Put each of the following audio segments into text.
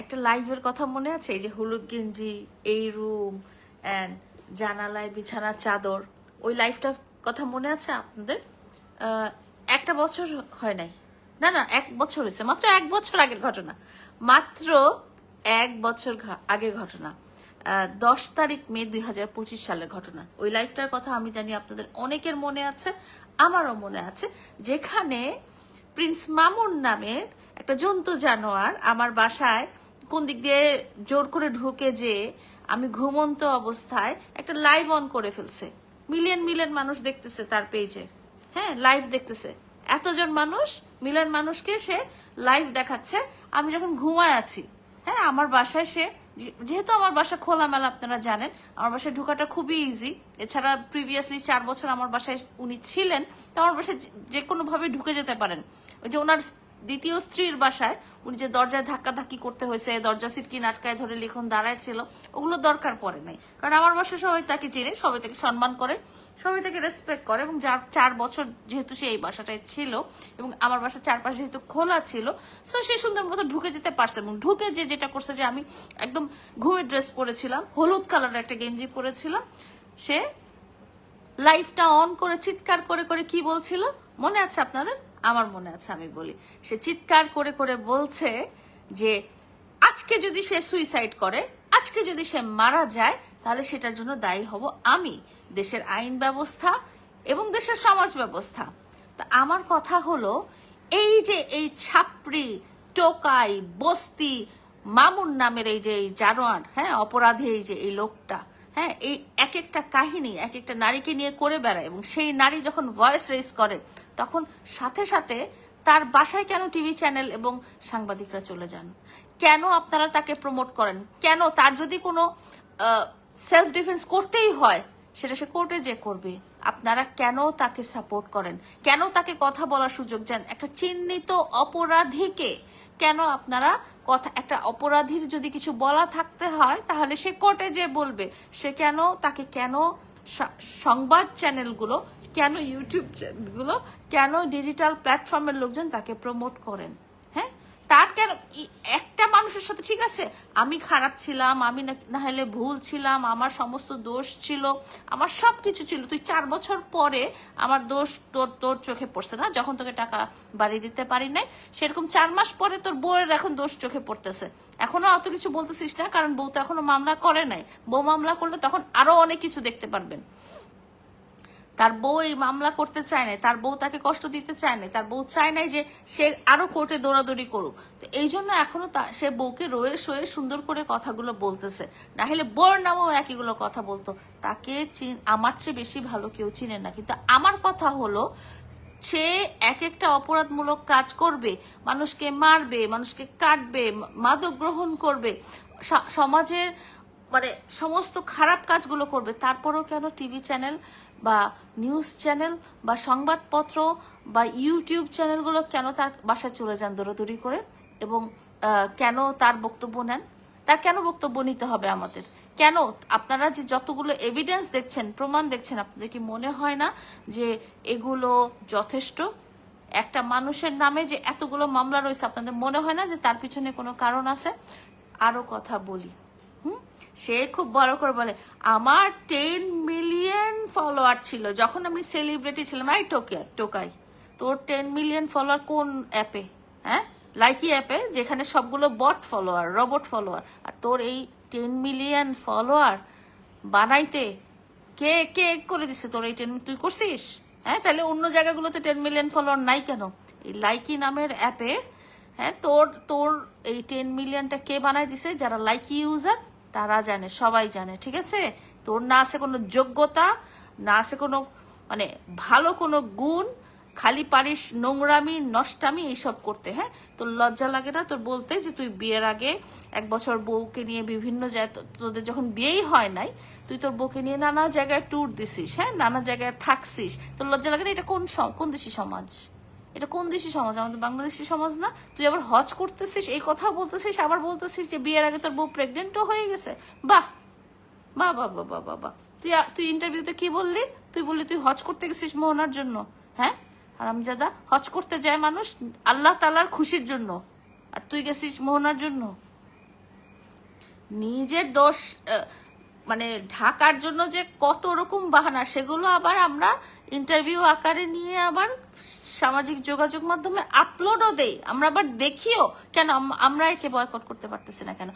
একটা লাইভের কথা মনে আছে? এই যে হলুদ গেঞ্জি, এই রুম অ্যান্ড জানালায় বিছানার চাদর, ওই লাইভটার কথা মনে আছে আপনাদের? একটা বছর হয় নাই, না না 1 বছর হয়েছে, মাত্র 1 বছর আগের ঘটনা, মাত্র 1 বছর আগের ঘটনা। 10 তারিখ মে 2025 সালের ঘটনা। ওই লাইভটার কথা আমি জানি আপনাদের অনেকের মনে আছে, আমারও মনে আছে, যেখানে প্রিন্স মামুন নামের একটা জন্তু জানোয়ার আমার বাসায় কোন দিক দিয়ে জোর করে ঢুকে, যে আমি ঘুমন্ত অবস্থায় একটা লাইভ অন করে ফেলছে। মিলিয়ন মিলিয়ন মানুষ দেখতেছে তার পেজে, হ্যাঁ লাইভ দেখতেছে, এতজন মানুষ, মিলিয়ন মানুষকে সে লাইভ দেখাচ্ছে আমি যখন ঘুমায় আছি। হ্যাঁ আমার বাসায় সে, যেহেতু আমার বাসা খোলামেলা আপনারা জানেন, আমার বাসায় ঢোকাটা খুবই ইজি। এছাড়া প্রিভিয়াসলি 4 বছর আমার বাসায় উনি ছিলেন, তো আমার বাসায় যে কোনো ভাবে ঢুকে যেতে পারেন। ওই যে ওনার দ্বিতীয় স্ত্রীর বাসায় উনি যে দরজায় ধাক্কাধাক্কি করতে হয়েছে, দরজা সিটকি আটকায় ধরে লিখন দাঁড়ায় ছিল, ওগুলো দরকার পড়ে নাই। কারণ আমার বাসায় সবাই তাকে চেনে, সবাই তাকে সম্মান করে, সবাই তাকে রেসপেক্ট করে, এবং যার 4 বছর যেহেতু সে এই বাসাটায় ছিল এবং আমার বাসার চারপাশে যেহেতু খোলা ছিল, সো সে সুন্দর মতো ঢুকে যেতে পারছে। এবং ঢুকে যে যেটা করছে, যে আমি একদম ঘুমের ড্রেস পরেছিলাম, হলুদ কালারের একটা গেঞ্জি পরেছিলাম, সে লাইভটা অন করে চিৎকার করে করে কি বলছিল মনে আছে আপনাদের? আমার মনে আছে, আমি বলি। সে চিৎকার করে করে বলছে যে আজকে যদি সে সুইসাইড করে, আজকে যদি সে মারা যায়, তাহলে সেটার জন্য দায়ী হব আমি, দেশের আইন ব্যবস্থা এবং দেশের সমাজ ব্যবস্থা। তা আমার কথা হলো, এই যে এই ছাপড়ি টোকাই বস্তি মামুন নামের এই যে এই জানোয়ার, হ্যাঁ অপরাধী, এই যে এই লোকটা, হ্যাঁ এই এক একটা কাহিনী এক একটা নারীকে নিয়ে করে বেড়ায়, এবং সেই নারী যখন ভয়েস রেজ করে, তখন সাথে সাথে তার বাসায় কেন টিভি চ্যানেল এবং সাংবাদিকরা চলে যান? কেন আপনারা তাকে প্রমোট করেন? কেন তার যদি কোনো সেলফ ডিফেন্স করতেই হয়, সেটা সে কোর্টে যে করবে, আপনারা কেন তাকে সাপোর্ট করেন? কেন তাকে কথা বলার সুযোগ দেন? একটা চিহ্নিত অপরাধীকে কেন আপনারা কথা, একটা অপরাধীর যদি কিছু বলা থাকতে হয় তাহলে সে কোর্টে যে বলবে, সে কেন তাকে, কেন সংবাদ চ্যানেলগুলো, কেন ইউটিউব চ্যানেলগুলো, কেন ডিজিটাল প্ল্যাটফর্মের লোকজন তাকে প্রমোট করেন? হ্যাঁ তার কেন? একটা মানুষের সাথে, ঠিক আছে আমি খারাপ ছিলাম, আমি না হলে ভুল ছিলাম, আমার সমস্ত দোষ ছিল, আমার সব কিছু ছিল, তুই 4 বছর পরে আমার দোষ তোর তোর চোখে পড়ছে না, যখন তোকে টাকা বাড়িয়ে দিতে পারি নাই, সেরকম 4 মাস পরে তোর বউয়ের এখন দোষ চোখে পড়তেছে। এখনো অত কিছু বলতেছিস না, কারণ বউ তো এখনো মামলা করে নাই। বউ মামলা করলে তখন আরো অনেক কিছু দেখতে পারবেন। তার বউ এই মামলা করতে চায় নাই, তার বউ তাকে কষ্ট দিতে চায় নাই, তার বউ চায় নাই যে সে আরো কোর্টে দৌড়াদৌড়ি করুক। তো এই জন্য এখনো সে বউকে রয়ে সয়ে সুন্দর করে কথাগুলো বলতেছে, না হলে বউর নামেও একইগুলো কথা বলতো। তাকে আমার চেয়ে বেশি ভালো কেউ চিনে না। কিন্তু আমার কথা হলো, সে এক একটা অপরাধমূলক কাজ করবে, মানুষকে মারবে, মানুষকে কাটবে, মাদক গ্রহণ করবে, সমাজের মানে সমস্ত খারাপ কাজগুলো করবে, তারপরেও কেন টিভি চ্যানেল বা নিউজ চ্যানেল বা সংবাদপত্র বা ইউটিউব চ্যানেলগুলো কেন তার বাসায় চলে যান দৌড়াদৌড়ি করে, এবং কেন তার বক্তব্য নেন? তার কেন বক্তব্য নিতে হবে আমাদের? কেন আপনারা যে যতগুলো এভিডেন্স দেখছেন, প্রমাণ দেখছেন, আপনাদের কি মনে হয় না যে এগুলো যথেষ্ট? একটা মানুষের নামে যে এতগুলো মামলা রয়েছে, আপনাদের মনে হয় না যে তার পিছনে কোনো কারণ আছে? আরো কথা বলি, সে খুব বড় করে বলে আমার 10 মিলিয়ন ফলোয়ার ছিল যখন আমি সেলিব্রিটি ছিলাম। আই টোকাই, তোর 10 মিলিয়ন ফলোয়ার কোন অ্যাপে? হ্যাঁ লাইকি অ্যাপে, যেখানে সবগুলো বট ফলোয়ার, রোবট ফলোয়ার। আর তোর এই 10 মিলিয়ন ফলোয়ার বানাইতে কে কে করে দিছে? তোর এই 10 তুই করছিস? হ্যাঁ তাহলে অন্য জায়গাগুলোতে 10 মিলিয়ন ফলোয়ার নাই কেন? এই লাইকি নামের অ্যাপে, হ্যাঁ তোর তোর এই 10 মিলিয়নটা কে বানাই দিছে? যারা লাইকি ইউজার তারা জানে, সবাই জানে, ঠিক আছে? তোর না আছে কোনো যোগ্যতা, না আছে কোনো মানে ভালো কোনো গুণ, খালি পারিস নোংরামি নষ্টামি এইসব করতে। হ্যাঁ তোর লজ্জা লাগে না তোর বলতে যে তুই বিয়ের আগে 1 বছর বউকে নিয়ে বিভিন্ন জায়গায়, তোদের যখন বিয়েই হয় নাই, তুই তোর বউকে নিয়ে নানা জায়গায় ট্যুর দিছিস, হ্যাঁ নানা জায়গায় থাকছিস, তোর লজ্জা লাগে না? এটা কোন দেশি সমাজ? এটা কোন দেশি সমাজ? আমাদের বাংলাদেশি সমাজ না? তুই আবার হজ করতেছিস, এই কথা বলতেছিস, আবার বলতেছিস যে বিয়ের আগে তোর বউ প্রেগনেন্টও হয়ে গেছে। বাহ বাহ বাহ বাহ বাহ বাহ। তুই ইন্টারভিউতে কি বললি? তুই বললি তুই হজ করতে গেছিস মোহনার জন্য। হ্যাঁ হারামজাদা, হজ করতে যায় মানুষ আল্লাহ তাআলার খুশির জন্য, আর তুই গেছিস মোহনার জন্য। নিজের দোষ মানে ঢাকার জন্য যে কত রকম বাহানা, সেগুলো আবার আমরা ইন্টারভিউ আকারে নিয়ে আবার সামাজিক যোগাযোগ মাধ্যমে আপলোডও দেই, আমরা আবার দেখিও। কেন আমরা একে বয়কট করতে পারতেছি না কেন?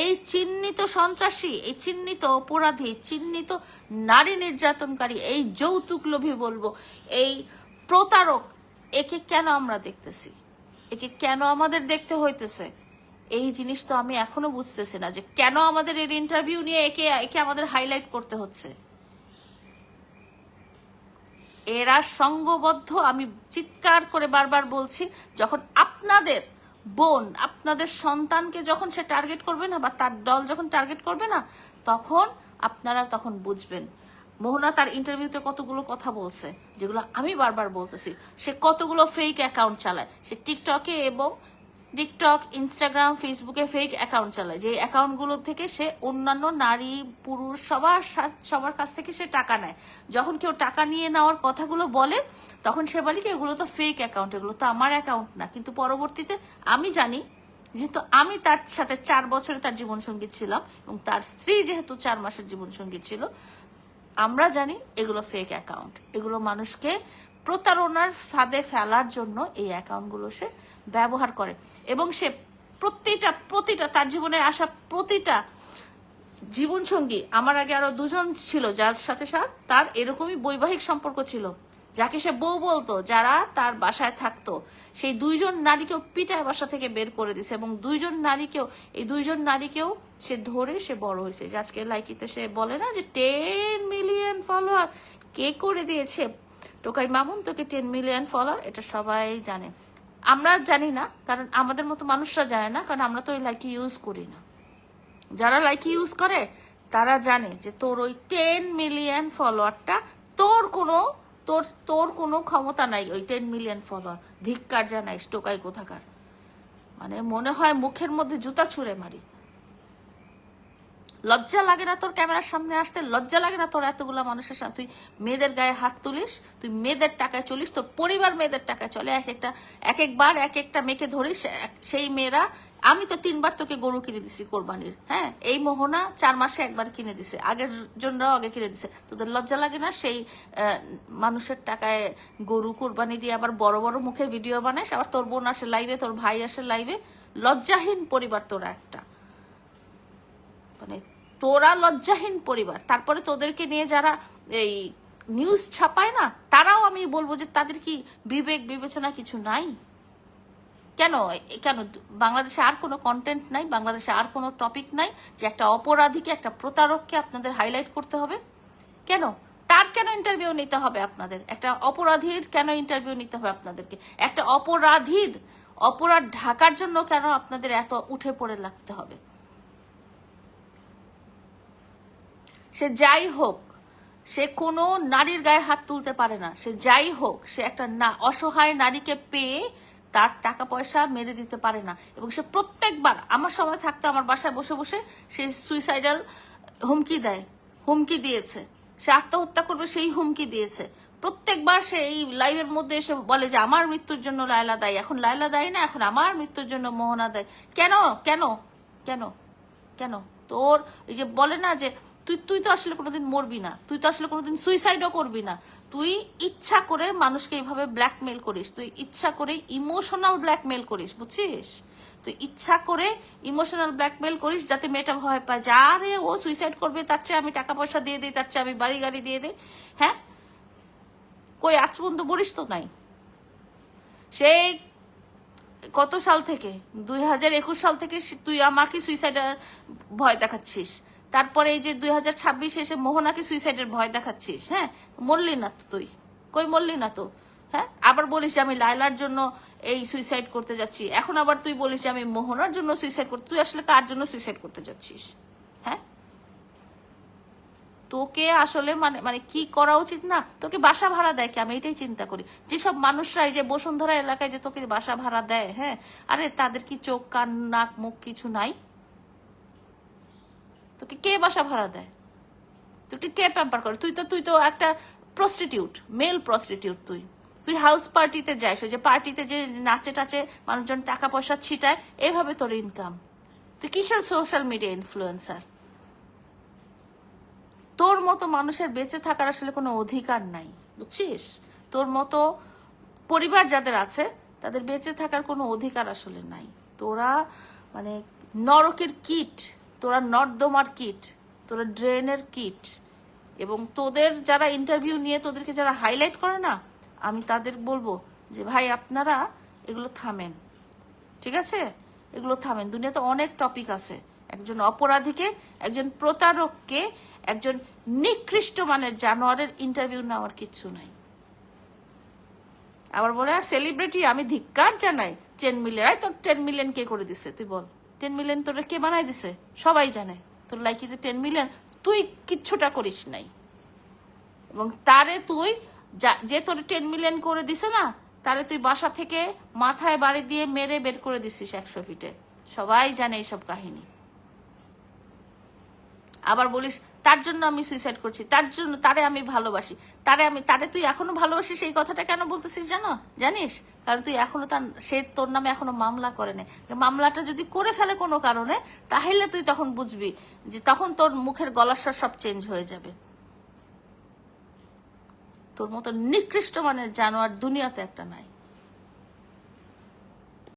এই চিহ্নিত সন্ত্রাসী, এই চিহ্নিত অপরাধী, চিহ্নিত নারী নির্যাতনকারী, এই যৌতুক লোভী বলবো, এই প্রতারক, একে কেন আমরা দেখতেছি? একে কেন আমাদের দেখতে হইতেছে? এই জিনিস তো আমি এখনো বুঝতেছি না যে কেন আমাদের এর ইন্টারভিউ নিয়ে একে একে আমাদের হাইলাইট করতে হচ্ছে। এরা সংঘবদ্ধ, আমি চিৎকার করে বারবার বলছি, যখন আপনাদের বোন, আপনাদের সন্তানকে যখন সে টার্গেট করবে না, বা তার দল যখন টার্গেট করবে না, তখন আপনারা তখন বুঝবেন। মোহনা তার ইন্টারভিউতে কতগুলো কথা বলছে, যেগুলো আমি বারবার বলতেছি। সে কতগুলো ফেক অ্যাকাউন্ট চালায়, সে টিকটকে এবং টিকটক, ইনস্টাগ্রাম, ফেসবুকে ফেক অ্যাকাউন্ট চালায়, যে অ্যাকাউন্টগুলো থেকে সে অন্যান্য নারী পুরুষ সবার কাছ থেকে সে টাকা নেয়। যখন কেউ টাকা নিয়ে নেওয়ার কথাগুলো বলে, তখন সে বলে কি এগুলো তো ফেক অ্যাকাউন্ট, এগুলো তো আমার অ্যাকাউন্ট না। কিন্তু পরবর্তীতে আমি জানি, যেহেতু আমি তার সাথে 4 বছরে তার জীবনসঙ্গী ছিলাম এবং তার স্ত্রী যেহেতু 4 মাসের জীবনসঙ্গী ছিল, আমরা জানি এগুলো ফেক অ্যাকাউন্ট। এগুলো মানুষকে প্রতারণার ফাঁদে ফেলার জন্য এই অ্যাকাউন্টগুলো সে ব্যবহার করে। এবং সে প্রতিটা তার জীবনে আসা প্রতিটা জীবনসঙ্গী, আমার আগে আরো 2জন ছিল যার সাথে তার এরকমই বৈবাহিক সম্পর্ক ছিল, যাকে সে বউ বলতো, যারা তার বাসায় থাকতো, সেই 2জন নারীকেও পিটায় বাসা থেকে বের করে দিছে। এবং এই 2জন নারীকেও সে ধরে সে বড় হয়েছে। যে আজকে লাইকিতে সে বলে না যে 10 মিলিয়ন ফলোয়ার কে করে দিয়েছে, টোকাই মামুন তোকে 10 মিলিয়ন ফলোয়ার, এটা সবাই জানে। আমরা জানি না, কারণ আমাদের মতো মানুষরা জানে না, কারণ আমরা তো ওই লাইকি ইউজ করি না। যারা লাইকি ইউজ করে তারা জানে যে তোর ওই 10 মিলিয়ন ফলোয়ারটা তোর কোনো ক্ষমতা নাই। ওই 10 মিলিয়ন ফলোয়ার ধিক্কার জানাই, টোকাই কোথাকার। মানে মনে হয় মুখের মধ্যে জুতা ছুঁড়ে মারি। লজ্জা লাগে না তোর ক্যামেরার সামনে আসতে? লজ্জা লাগে না তোর এতগুলা মানুষের সাথে তুই মেয়েদের গায়ে হাত তুলিস, তুই মেয়েদের টাকায় চলিস, তোর পরিবার মেয়েদের টাকায় চলে, এক একটা মেয়েকে ধরিস, সেই মেয়েরা। আমি তো 3বার তোকে গরু কিনে দিছি কোরবানির, হ্যাঁ, এই মোহনা 4 মাসে একবার কিনে দিছে, আগের জনরাও আগে কিনে দিছে। তোদের লজ্জা লাগে না? সেই মানুষের টাকায় গরু কোরবানি দিয়ে আবার বড় বড় মুখে ভিডিও বানাইস, আবার তোর বোন আসে লাইভে, তোর ভাই আসে লাইভে। লজ্জাহীন পরিবার তোরা একটা, মানে তোরা লজ্জাহীন পরিবার। তারপরে তোদেরকে নিয়ে যারা এই নিউজ ছাপায় না, তারাও আমি বলবো যে তাদের কি বিবেক বিবেচনা কিছু নাই? কেন বাংলাদেশে আর কোনো কন্টেন্ট নাই? বাংলাদেশে আর কোনো টপিক নাই যে একটা অপরাধীকে, একটা প্রতারককে আপনাদের হাইলাইট করতে হবে? কেন তার কেন ইন্টারভিউ নিতে হবে আপনাদের? একটা অপরাধীর কেন ইন্টারভিউ নিতে হবে আপনাদেরকে? একটা অপরাধ ঢাকার জন্য কেন আপনাদের এত উঠে পড়ে লাগতে হবে? সে যাই হোক, সে কোনো নারীর গায়ে হাত তুলতে পারে না। সে যাই হোক, সে একটা অসহায় নারীকে পেয়ে তার টাকা পয়সা মেরে দিতে পারে না। এবং সে প্রত্যেকবার আমার সময় থাকতে আমার বাসায় বসে বসে সে সুইসাইডাল হুমকি দিয়েছে, সে আত্মহত্যা করবে সেই হুমকি দিয়েছে। প্রত্যেকবার সে এই লাইভের মধ্যে এসে বলে যে আমার মৃত্যুর জন্য লায়লা দায়ী। এখন লায়লা দায়ী না, এখন আমার মৃত্যুর জন্য মোহনা দায়ী। কেন কেন কেন কেন? তোর এই যে বলে না যে তুই তো আসলে কোনোদিন মরবি না, তুই তো আসলে কোনোদিন সুইসাইডও করবি না, তুই ইচ্ছা করে মানুষকে এইভাবে ব্ল্যাকমেল করিস, তুই ইচ্ছা করে ইমোশনাল ব্ল্যাকমেল করিস, বুঝছিস? তুই ইচ্ছা করে ইমোশনাল ব্ল্যাকমেল করিস যাতে মেয়েটা ভয় পায় যে আরে ও সুইসাইড করবে, তার চেয়ে আমি টাকা পয়সা দিয়ে দিই, তার চেয়ে আমি বাড়ি গাড়ি দিয়ে দিই। হ্যাঁ, কই আজ পর্যন্ত বলিস তো নাই? সেই কত সাল থেকে, 2021 সাল থেকে তুই আমাকে সুইসাইডের ভয় দেখাচ্ছিস। তারপরে এই যে 2026 এসে মোহনাকে সুইসাইডের ভয় দেখাচ্ছিস। হ্যাঁ, মরলি না তো তুই, কই মরলি না তো। হ্যাঁ, আবার বলিস যে আমি লায়লার জন্য এই সুইসাইড করতে যাচ্ছি, এখন আবার তুই বলিস যে আমি মোহনার জন্য সুইসাইড করতে। তুই আসলে কার জন্য সুইসাইড করতে যাচ্ছিস? হ্যাঁ, তোকে আসলে মানে কি করা উচিত না? তোকে বাসা ভাড়া দেয় কি? আমি এটাই চিন্তা করি, যেসব মানুষরা এই যে বসুন্ধরা এলাকায় যে তোকে বাসা ভাড়া দেয়, হ্যাঁ, আরে তাদের কি চোখ কান নাক মুখ কিছু নাই? তোকে কে বাসা ভাড়া দেয়? তোকে কে প্যাম্পার করে? তুই তো একটা প্রস্টিটিউট, মেল প্রস্টিটিউট। তুই হাউস পার্টিতে যাস, ওই যে পার্টিতে যে নাচে টাচে মানুষজন টাকা পয়সা ছিটায়, এভাবে তোর ইনকাম। তুই কিসের সোশ্যাল মিডিয়া ইনফ্লুয়েন্সার? তোর মতো মানুষের বেঁচে থাকার আসলে কোনো অধিকার নাই, বুঝছিস? তোর মতো পরিবার যাদের আছে তাদের বেঁচে থাকার কোনো অধিকার আসলে নাই। তোরা মানে নরকের কিট, তোরা নর্দমার কিট, তোরা ড্রেনের কিট। এবং তোদের যারা ইন্টারভিউ নিয়ে তোদেরকে যারা হাইলাইট করে না, আমি তাদের বলবো যে ভাই আপনারা এগুলো থামেন, ঠিক আছে? এগুলো থামেন। দুনিয়াতে অনেক টপিক আছে। একজন অপরাধীকে, একজন প্রতারককে, একজন নিকৃষ্ট মানের জানোয়ারের ইন্টারভিউ নেওয়ার কিচ্ছু নাই। আবার বলে সেলিব্রিটি আমি ধিক্কার জানাই 10 মিলিয়ন। তোর 10 মিলিয়ন কে করে দিছে তুই বল? 10 মিলিয়ন তোরা কে বানাই দিছে? সবাই জানে তোর লাইকিতে 10 মিলিয়ন, তুই কিচ্ছুটা করিস নাই। এবং তারে তুই যে তোর 10 মিলিয়ন করে দিছে না, তারে তুই বাসা থেকে মাথায় বাড়ি দিয়ে মেরে বের করে দিছিস 100 ফিটে। সবাই জানে এইসব কাহিনী। আবার বলিস তার জন্য আমি সুইসাইড করছি, তার জন্য তারে আমি ভালোবাসি, তারে তুই এখনো ভালোবাসিস। এই কথাটা কেন বলতেছিস জানিস? কারণ তুই এখনো সে তোর নামে এখনো মামলা করে নাই। মামলাটা যদি করে ফেলে কোনো কারণে, তাহলে তুই তখন বুঝবি যে তখন তোর মুখের গলার স্বর সব চেঞ্জ হয়ে যাবে। তোর মতো নিকৃষ্ট মানের জানোয়ার দুনিয়াতে একটা নাই।